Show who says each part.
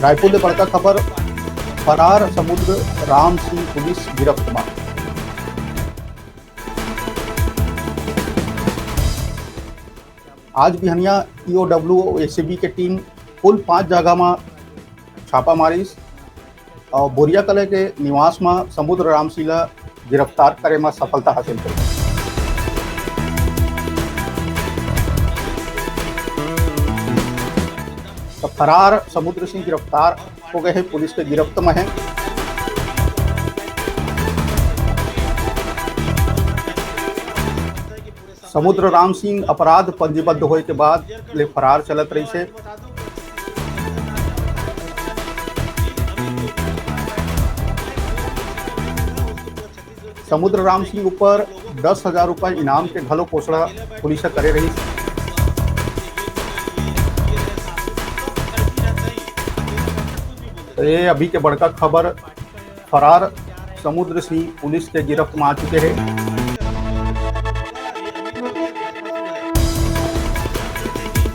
Speaker 1: रायपुर में बड़का खबर, फरार समुद्र राम सिंह पुलिस गिरफ्त में। आज बिहनिया ईओडब्ल्यू एसीबी के टीम कुल 5 जगह में छापा मारिस और बोरिया कले के निवास में समुद्र राम सिंह ला गिरफ्तार करे में सफलता हासिल करी। तो फरार समुद्र सिंह गिरफ्तार हो गए हैं, पुलिस के गिरफ्त में है। समुद्र राम सिंह अपराध पंजीबद्ध होए के बाद ले फरार चलत रही से। समुद्र राम सिंह ऊपर 10,000 रुपये इनाम के घलो घोषणा पुलिस करे रही। तो ये अभी के बड़का खबर, फरार समुद्र सिंह पुलिस के गिरफ्त में आ चुके हैं।